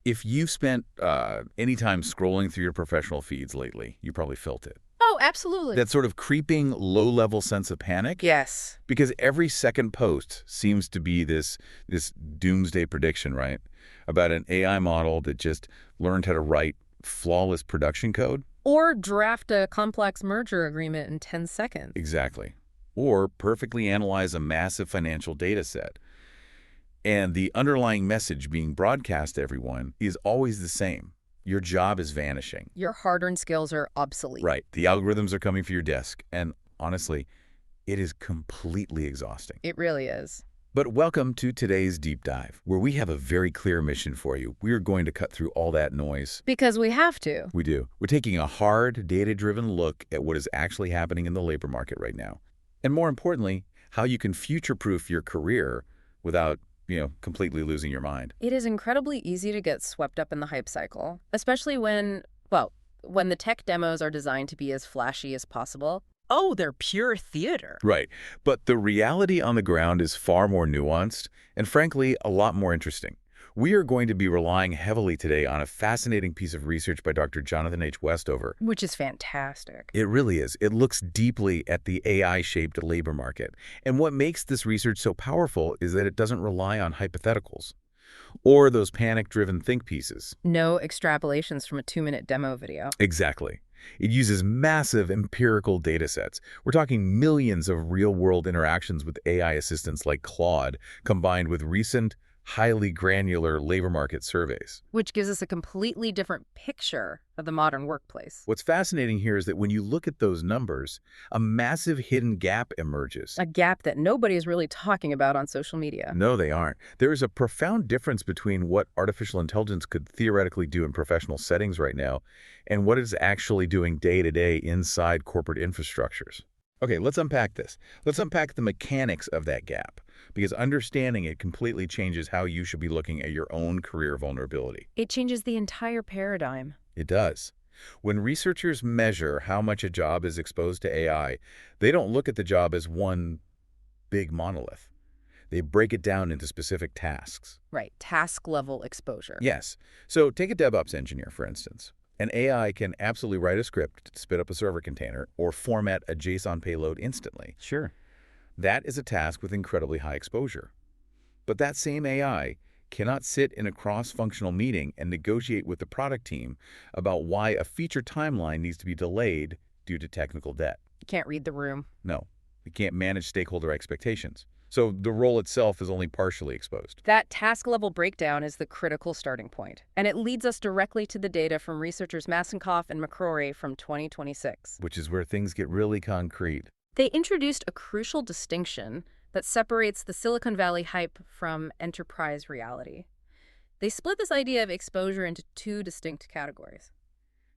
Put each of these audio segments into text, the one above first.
If you've spent any time scrolling through your professional feeds lately, you probably felt it. Oh, absolutely. That sort of creeping low-level sense of panic. Yes. Because every second post seems to be this doomsday prediction, right? About an AI model that just learned how to write flawless production code. Or draft a complex merger agreement in 10 seconds. Exactly. Or perfectly analyze a massive financial data set. And the underlying message being broadcast to everyone is always the same. Your job is vanishing. Your hard-earned skills are obsolete. Right. The algorithms are coming for your desk. And honestly, it is completely exhausting. It really is. But welcome to today's deep dive, where we have a very clear mission for you. We are going to cut through all that noise. Because we have to. We do. We're taking a hard, data-driven look at what is actually happening in the labor market right now. And more importantly, how you can future-proof your career without completely losing your mind. It is incredibly easy to get swept up in the hype cycle, especially when the tech demos are designed to be as flashy as possible. Oh, they're pure theater. Right. But the reality on the ground is far more nuanced and, frankly, a lot more interesting. We are going to be relying heavily today on a fascinating piece of research by Dr. Jonathan H. Westover. Which is fantastic. It really is. It looks deeply at the AI-shaped labor market. And what makes this research so powerful is that it doesn't rely on hypotheticals or those panic-driven think pieces. No extrapolations from a 2-minute demo video. Exactly. It uses massive empirical data sets. We're talking millions of real-world interactions with AI assistants like Claude, combined with recent, highly granular labor market surveys. Which gives us a completely different picture of the modern workplace. What's fascinating here is that when you look at those numbers, a massive hidden gap emerges. A gap that nobody is really talking about on social media. No, they aren't. There is a profound difference between what artificial intelligence could theoretically do in professional settings right now and what it's actually doing day-to-day inside corporate infrastructures. Okay, let's unpack this. Let's unpack the mechanics of that gap, because understanding it completely changes how you should be looking at your own career vulnerability. It changes the entire paradigm. It does. When researchers measure how much a job is exposed to AI, they don't look at the job as one big monolith. They break it down into specific tasks. Right, task-level exposure. Yes. So take a DevOps engineer, for instance. An AI can absolutely write a script to spit up a server container or format a JSON payload instantly. Sure. That is a task with incredibly high exposure. But that same AI cannot sit in a cross-functional meeting and negotiate with the product team about why a feature timeline needs to be delayed due to technical debt. You can't read the room. No, it can't manage stakeholder expectations. So the role itself is only partially exposed. That task-level breakdown is the critical starting point, and it leads us directly to the data from researchers Massenkoff and McCrory from 2026. Which is where things get really concrete. They introduced a crucial distinction that separates the Silicon Valley hype from enterprise reality. They split this idea of exposure into two distinct categories: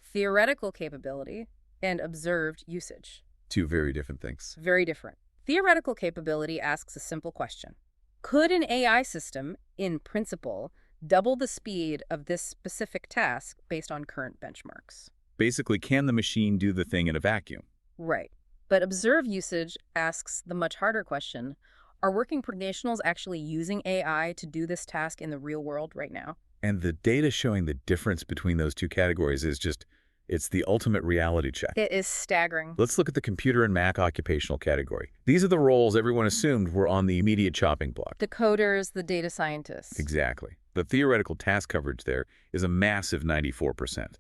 theoretical capability and observed usage. Two very different things. Very different. Theoretical capability asks a simple question. Could an AI system, in principle, double the speed of this specific task based on current benchmarks? Basically, can the machine do the thing in a vacuum? Right. But observed usage asks the much harder question, are working professionals actually using AI to do this task in the real world right now? And the data showing the difference between those two categories is it's the ultimate reality check. It is staggering. Let's look at the computer and Mac occupational category. These are the roles everyone assumed were on the immediate chopping block. The coders, the data scientists. Exactly. The theoretical task coverage there is a massive 94%.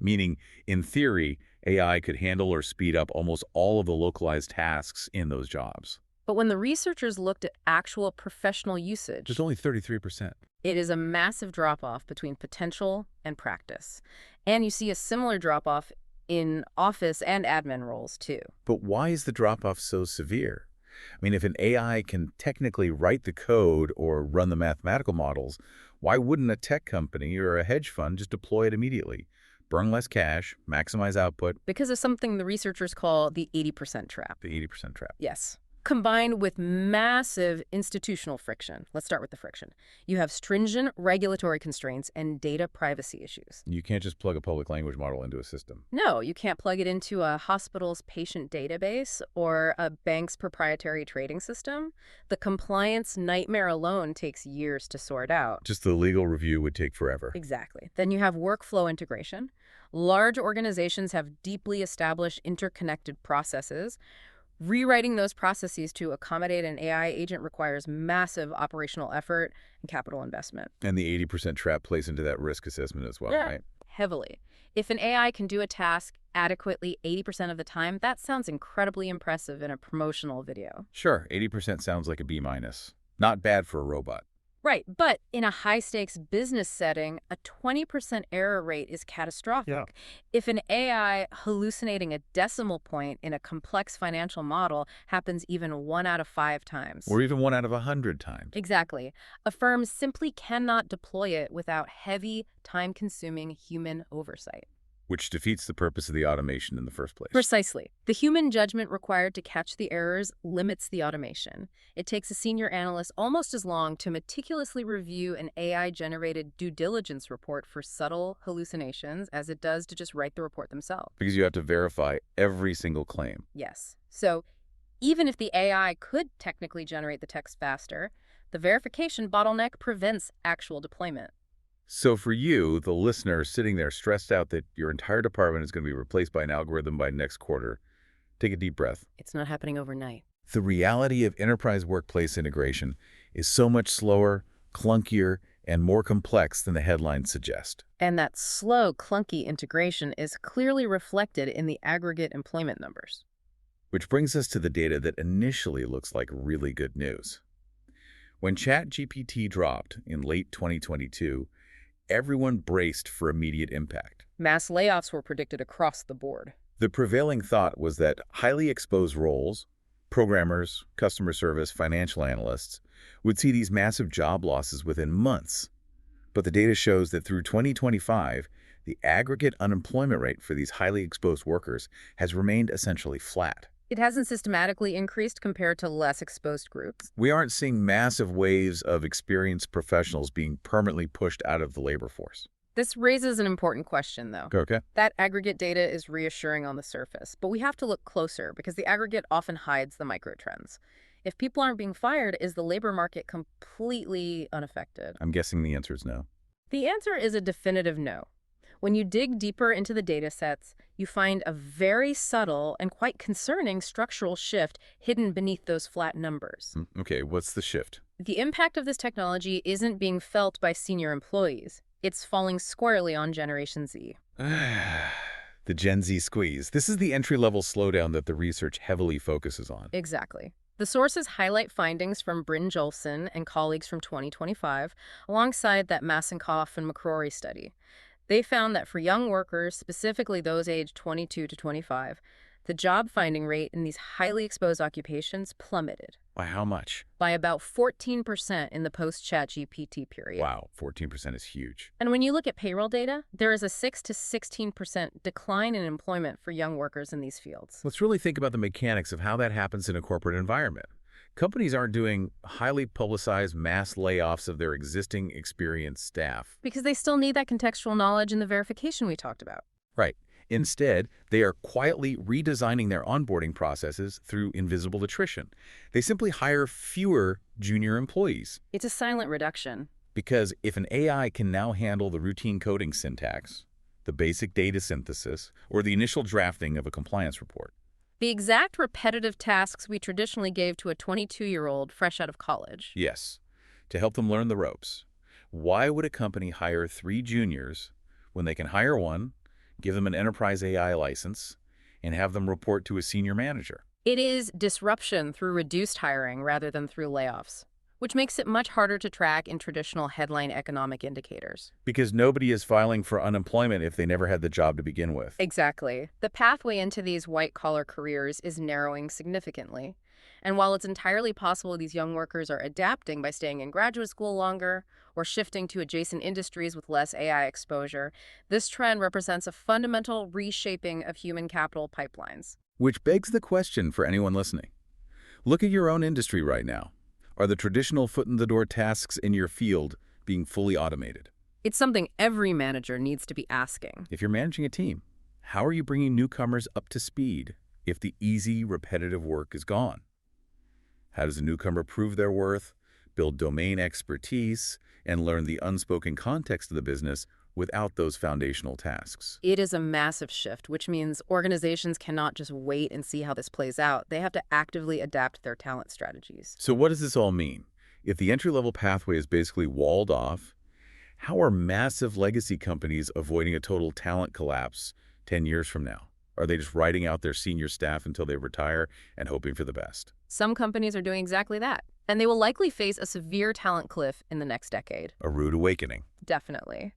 Meaning, in theory, AI could handle or speed up almost all of the localized tasks in those jobs. But when the researchers looked at actual professional usage, There's only 33%. it is a massive drop-off between potential and practice. And you see a similar drop-off in office and admin roles, too. But why is the drop-off so severe? I mean, if an AI can technically write the code or run the mathematical models, why wouldn't a tech company or a hedge fund just deploy it immediately? Burn less cash, maximize output. Because of something the researchers call the 80% trap. The 80% trap. Yes. combined with massive institutional friction. Let's start with the friction. You have stringent regulatory constraints and data privacy issues. You can't just plug a public language model into a system. No, you can't plug it into a hospital's patient database or a bank's proprietary trading system. The compliance nightmare alone takes years to sort out. Just the legal review would take forever. Exactly. Then you have workflow integration. Large organizations have deeply established interconnected processes. Rewriting those processes to accommodate an AI agent requires massive operational effort and capital investment. And the 80% trap plays into that risk assessment as well, right? Heavily. If an AI can do a task adequately 80% of the time, that sounds incredibly impressive in a promotional video. Sure, 80% sounds like a B minus. Not bad for a robot. Right, but in a high-stakes business setting, a 20% error rate is catastrophic. Yeah. If an AI hallucinating a decimal point in a complex financial model happens even 1 out of 5 times. Or even 1 out of 100 times. Exactly. A firm simply cannot deploy it without heavy, time-consuming human oversight. Which defeats the purpose of the automation in the first place. Precisely. The human judgment required to catch the errors limits the automation. It takes a senior analyst almost as long to meticulously review an AI-generated due diligence report for subtle hallucinations as it does to just write the report themselves. Because you have to verify every single claim. Yes. So even if the AI could technically generate the text faster, the verification bottleneck prevents actual deployment. So for you, the listener sitting there stressed out that your entire department is going to be replaced by an algorithm by next quarter, take a deep breath. It's not happening overnight. The reality of enterprise workplace integration is so much slower, clunkier, and more complex than the headlines suggest. And that slow, clunky integration is clearly reflected in the aggregate employment numbers. Which brings us to the data that initially looks like really good news. When ChatGPT dropped in late 2022, everyone braced for immediate impact. Mass layoffs were predicted across the board. The prevailing thought was that highly exposed roles, programmers, customer service, financial analysts, would see these massive job losses within months. But the data shows that through 2025, the aggregate unemployment rate for these highly exposed workers has remained essentially flat. It hasn't systematically increased compared to less exposed groups. We aren't seeing massive waves of experienced professionals being permanently pushed out of the labor force. This raises an important question, though. Okay. That aggregate data is reassuring on the surface, but we have to look closer because the aggregate often hides the microtrends. If people aren't being fired, is the labor market completely unaffected? I'm guessing the answer is no. The answer is a definitive no. When you dig deeper into the data sets, you find a very subtle and quite concerning structural shift hidden beneath those flat numbers. Okay, what's the shift? The impact of this technology isn't being felt by senior employees. It's falling squarely on Generation Z. The Gen Z squeeze. This is the entry-level slowdown that the research heavily focuses on. Exactly. The sources highlight findings from Bryn Jolson and colleagues from 2025, alongside that Massenkoff and McCrory study. They found that for young workers, specifically those aged 22 to 25, the job finding rate in these highly exposed occupations plummeted. By how much? By about 14% in the post-ChatGPT period. Wow, 14% is huge. And when you look at payroll data, there is a 6 to 16% decline in employment for young workers in these fields. Let's really think about the mechanics of how that happens in a corporate environment. Companies aren't doing highly publicized mass layoffs of their existing experienced staff. Because they still need that contextual knowledge and the verification we talked about. Right. Instead, they are quietly redesigning their onboarding processes through invisible attrition. They simply hire fewer junior employees. It's a silent reduction. Because if an AI can now handle the routine coding syntax, the basic data synthesis, or the initial drafting of a compliance report, the exact repetitive tasks we traditionally gave to a 22-year-old fresh out of college. yes, to help them learn the ropes, why would a company hire 3 juniors when they can hire one, give them an enterprise AI license, and have them report to a senior manager? It is disruption through reduced hiring rather than through layoffs, which makes it much harder to track in traditional headline economic indicators. Because nobody is filing for unemployment if they never had the job to begin with. Exactly. The pathway into these white-collar careers is narrowing significantly. And while it's entirely possible these young workers are adapting by staying in graduate school longer or shifting to adjacent industries with less AI exposure, this trend represents a fundamental reshaping of human capital pipelines. Which begs the question for anyone listening. Look at your own industry right now. Are the traditional foot-in-the-door tasks in your field being fully automated? It's something every manager needs to be asking. If you're managing a team, how are you bringing newcomers up to speed if the easy, repetitive work is gone? How does a newcomer prove their worth, build domain expertise, and learn the unspoken context of the business without those foundational tasks? It is a massive shift, which means organizations cannot just wait and see how this plays out. They have to actively adapt their talent strategies. So what does this all mean? If the entry-level pathway is basically walled off, how are massive legacy companies avoiding a total talent collapse 10 years from now? Are they just writing out their senior staff until they retire and hoping for the best? Some companies are doing exactly that, and they will likely face a severe talent cliff in the next decade. A rude awakening. Definitely.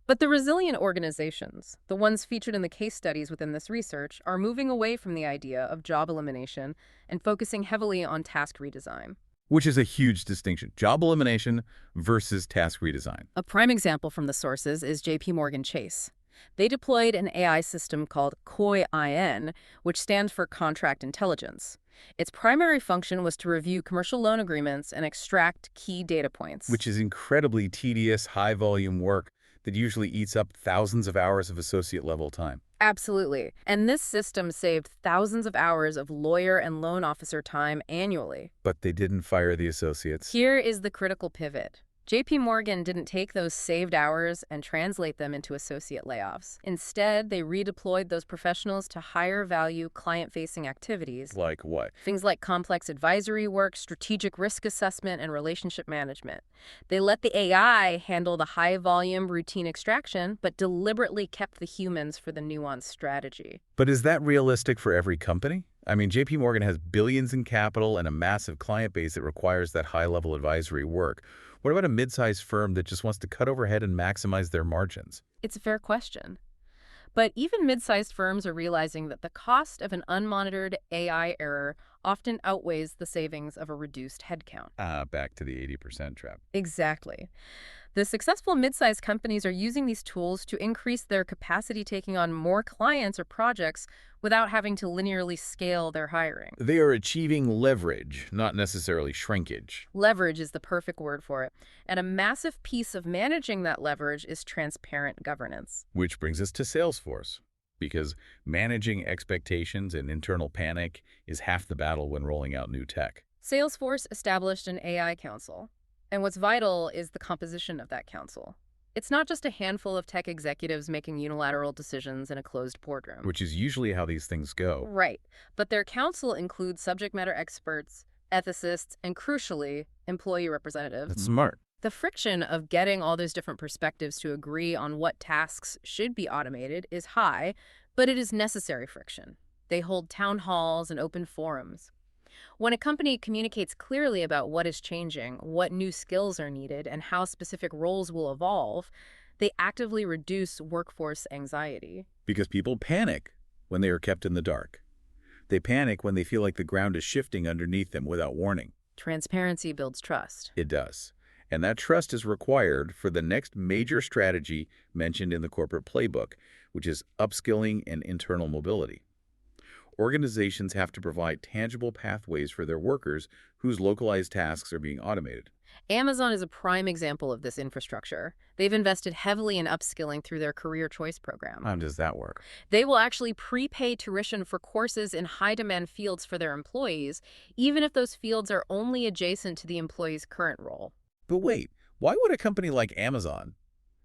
But the resilient organizations, the ones featured in the case studies within this research, are moving away from the idea of job elimination and focusing heavily on task redesign. Which is a huge distinction. Job elimination versus task redesign. A prime example from the sources is JP Chase. They deployed an AI system called COI-IN, which stands for Contract Intelligence. Its primary function was to review commercial loan agreements and extract key data points. Which is incredibly tedious, high-volume work that usually eats up thousands of hours of associate-level time. Absolutely. And this system saved thousands of hours of lawyer and loan officer time annually. But they didn't fire the associates. Here is the critical pivot. JP didn't take those saved hours and translate them into associate layoffs. Instead, they redeployed those professionals to higher-value client-facing activities. Like what? Things like complex advisory work, strategic risk assessment, and relationship management. They let the AI handle the high-volume routine extraction, but deliberately kept the humans for the nuanced strategy. But is that realistic for every company? I mean, JP has billions in capital and a massive client base that requires that high-level advisory work. What about a mid-sized firm that just wants to cut overhead and maximize their margins? It's a fair question. But even mid-sized firms are realizing that the cost of an unmonitored AI error often outweighs the savings of a reduced headcount. Back to the 80% trap. Exactly. The successful mid-sized companies are using these tools to increase their capacity taking on more clients or projects without having to linearly scale their hiring. They are achieving leverage, not necessarily shrinkage. Leverage is the perfect word for it. And a massive piece of managing that leverage is transparent governance. Which brings us to Salesforce, because managing expectations and internal panic is half the battle when rolling out new tech. Salesforce established an AI council. And what's vital is the composition of that council. It's not just a handful of tech executives making unilateral decisions in a closed boardroom. Which is usually how these things go. Right. But their council includes subject matter experts, ethicists, and crucially, employee representatives. That's smart. The friction of getting all those different perspectives to agree on what tasks should be automated is high, but it is necessary friction. They hold town halls and open forums. When a company communicates clearly about what is changing, what new skills are needed, and how specific roles will evolve, they actively reduce workforce anxiety. Because people panic when they are kept in the dark. They panic when they feel like the ground is shifting underneath them without warning. Transparency builds trust. It does. And that trust is required for the next major strategy mentioned in the corporate playbook, which is upskilling and internal mobility. Organizations have to provide tangible pathways for their workers whose localized tasks are being automated. Amazon is a prime example of this infrastructure. They've invested heavily in upskilling through their career choice program. How does that work? They will actually prepay tuition for courses in high-demand fields for their employees, even if those fields are only adjacent to the employee's current role. But wait, why would a company like Amazon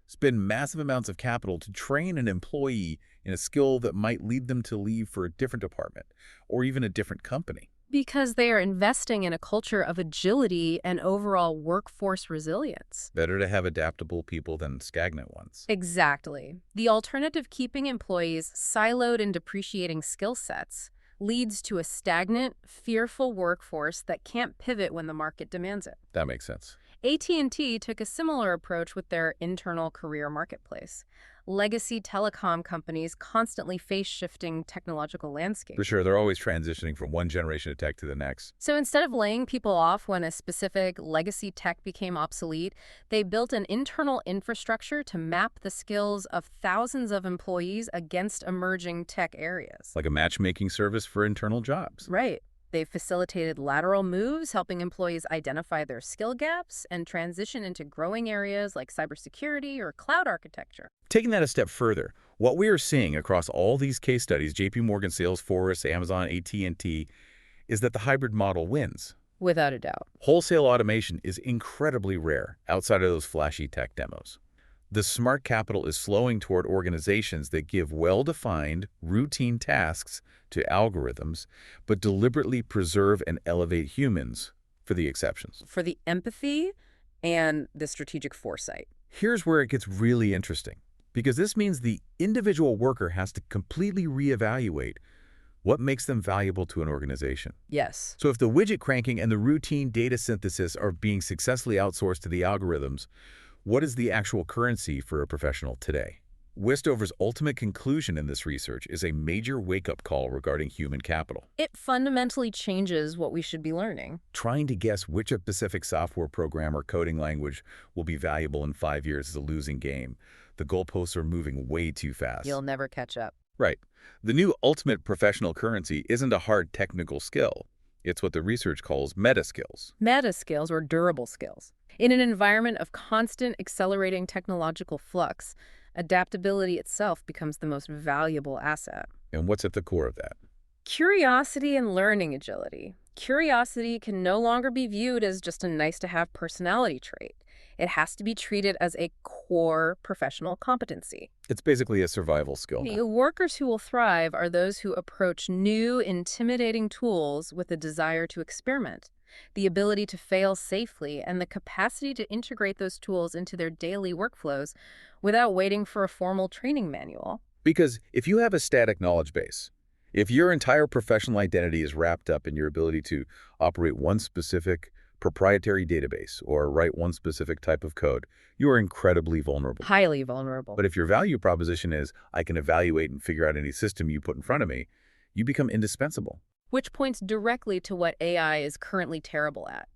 spend massive amounts of capital to train an employee in a skill that might lead them to leave for a different department or even a different company? Because they are investing in a culture of agility and overall workforce resilience. Better to have adaptable people than stagnant ones. Exactly. The alternative, keeping employees siloed in depreciating skill sets, leads to a stagnant, fearful workforce that can't pivot when the market demands it. That makes sense. AT&T took a similar approach with their internal career marketplace. Legacy telecom companies constantly face shifting technological landscapes. For sure, they're always transitioning from one generation of tech to the next. So instead of laying people off when a specific legacy tech became obsolete, they built an internal infrastructure to map the skills of thousands of employees against emerging tech areas. Like a matchmaking service for internal jobs. Right. They've facilitated lateral moves, helping employees identify their skill gaps and transition into growing areas like cybersecurity or cloud architecture. Taking that a step further, what we are seeing across all these case studies, JP Morgan, Salesforce, Amazon, AT&T, is that the hybrid model wins. Without a doubt. Wholesale automation is incredibly rare outside of those flashy tech demos. The smart capital is flowing toward organizations that give well-defined, routine tasks to algorithms, but deliberately preserve and elevate humans for the exceptions. For the empathy and the strategic foresight. Here's where it gets really interesting, because this means the individual worker has to completely reevaluate what makes them valuable to an organization. Yes. So if the widget cranking and the routine data synthesis are being successfully outsourced to the algorithms, what is the actual currency for a professional today? Westover's ultimate conclusion in this research is a major wake-up call regarding human capital. It fundamentally changes what we should be learning. Trying to guess which a specific software program or coding language will be valuable in 5 years is a losing game. The goalposts are moving way too fast. You'll never catch up. Right. The new ultimate professional currency isn't a hard technical skill. It's what the research calls meta skills. Meta skills or durable skills. In an environment of constant accelerating technological flux, adaptability itself becomes the most valuable asset. And what's at the core of that? Curiosity and learning agility. Curiosity can no longer be viewed as just a nice-to-have personality trait. It has to be treated as a core professional competency. It's basically a survival skill. The workers who will thrive are those who approach new, intimidating tools with a desire to experiment, the ability to fail safely, and the capacity to integrate those tools into their daily workflows without waiting for a formal training manual. Because if you have a static knowledge base, if your entire professional identity is wrapped up in your ability to operate one specific proprietary database or write one specific type of code, you are incredibly vulnerable. Highly vulnerable. But if your value proposition is, I can evaluate and figure out any system you put in front of me, you become indispensable. Which points directly to what AI is currently terrible at: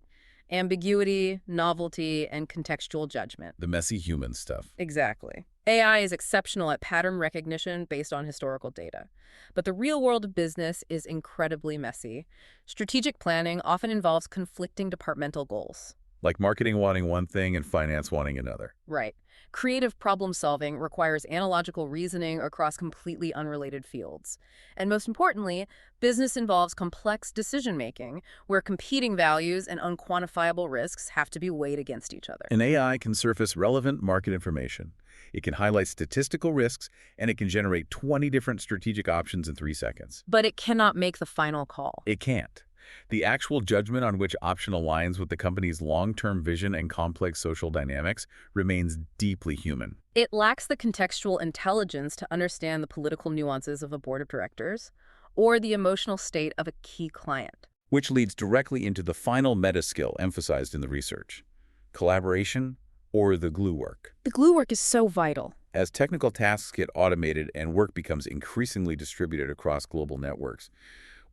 ambiguity, novelty, and contextual judgment. The messy human stuff. Exactly. AI is exceptional at pattern recognition based on historical data. But the real world of business is incredibly messy. Strategic planning often involves conflicting departmental goals. Like marketing wanting one thing and finance wanting another. Right. Creative problem solving requires analogical reasoning across completely unrelated fields. And most importantly, business involves complex decision making, where competing values and unquantifiable risks have to be weighed against each other. An AI can surface relevant market information. It can highlight statistical risks, and it can generate 20 different strategic options in 3 seconds. But it cannot make the final call. It can't. The actual judgment on which option aligns with the company's long-term vision and complex social dynamics remains deeply human. It lacks the contextual intelligence to understand the political nuances of a board of directors or the emotional state of a key client. Which leads directly into the final meta skill emphasized in the research: collaboration, or the glue work. The glue work is so vital. As technical tasks get automated and work becomes increasingly distributed across global networks,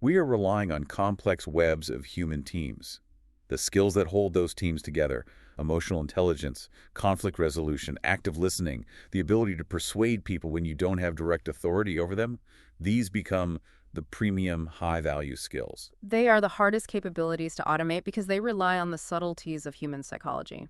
we are relying on complex webs of human teams. The skills that hold those teams together: emotional intelligence, conflict resolution, active listening, the ability to persuade people when you don't have direct authority over them, these become the premium high-value skills. They are the hardest capabilities to automate because they rely on the subtleties of human psychology.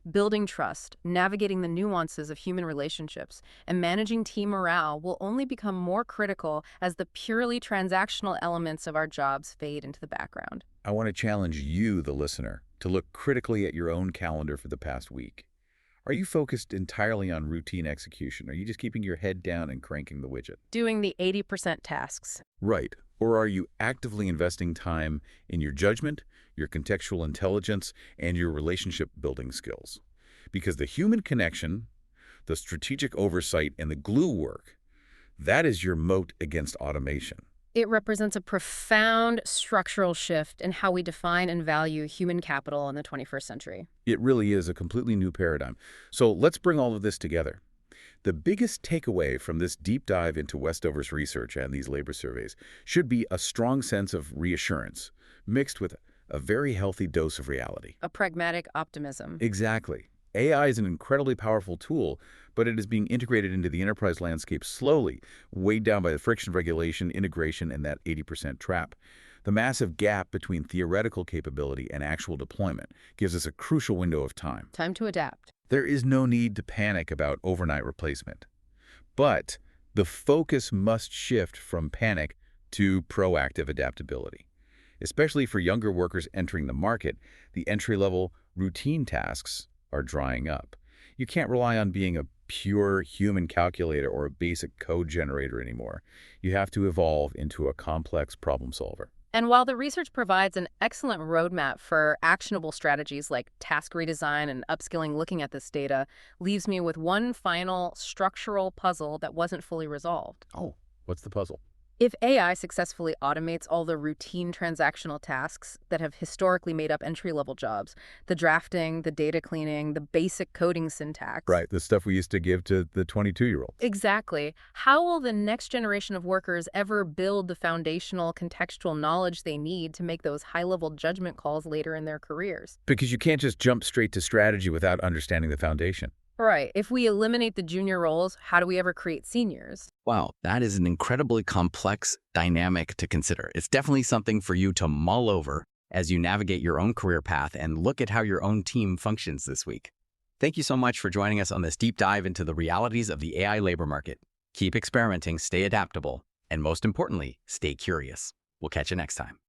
Building trust, navigating the nuances of human relationships, and managing team morale will only become more critical as the purely transactional elements of our jobs fade into the background. I want to challenge you, the listener, to look critically at your own calendar for the past week. Are you focused entirely on routine execution? Are you just keeping your head down and cranking the widget? Doing the 80% tasks. Right. Or are you actively investing time in your judgment, your contextual intelligence, and your relationship-building skills? Because the human connection, the strategic oversight, and the glue work, that is your moat against automation. It represents a profound structural shift in how we define and value human capital in the 21st century. It really is a completely new paradigm. So let's bring all of this together. The biggest takeaway from this deep dive into Westover's research and these labor surveys should be a strong sense of reassurance, mixed with a very healthy dose of reality. A pragmatic optimism. Exactly. AI is an incredibly powerful tool, but it is being integrated into the enterprise landscape slowly, weighed down by the friction of regulation, integration, and that 80% trap. The massive gap between theoretical capability and actual deployment gives us a crucial window of time. Time to adapt. There is no need to panic about overnight replacement. But the focus must shift from panic to proactive adaptability. Especially for younger workers entering the market, the entry-level routine tasks are drying up. You can't rely on being a pure human calculator or a basic code generator anymore. You have to evolve into a complex problem solver. And while the research provides an excellent roadmap for actionable strategies like task redesign and upskilling looking at this data, leaves me with one final structural puzzle that wasn't fully resolved. Oh, what's the puzzle? If AI successfully automates all the routine transactional tasks that have historically made up entry-level jobs, the drafting, the data cleaning, the basic coding syntax. Right, the stuff we used to give to the 22-year-old. Exactly. How will the next generation of workers ever build the foundational contextual knowledge they need to make those high-level judgment calls later in their careers? Because you can't just jump straight to strategy without understanding the foundation. Right. If we eliminate the junior roles, how do we ever create seniors? Wow, that is an incredibly complex dynamic to consider. It's definitely something for you to mull over as you navigate your own career path and look at how your own team functions this week. Thank you so much for joining us on this deep dive into the realities of the AI labor market. Keep experimenting, stay adaptable, and most importantly, stay curious. We'll catch you next time.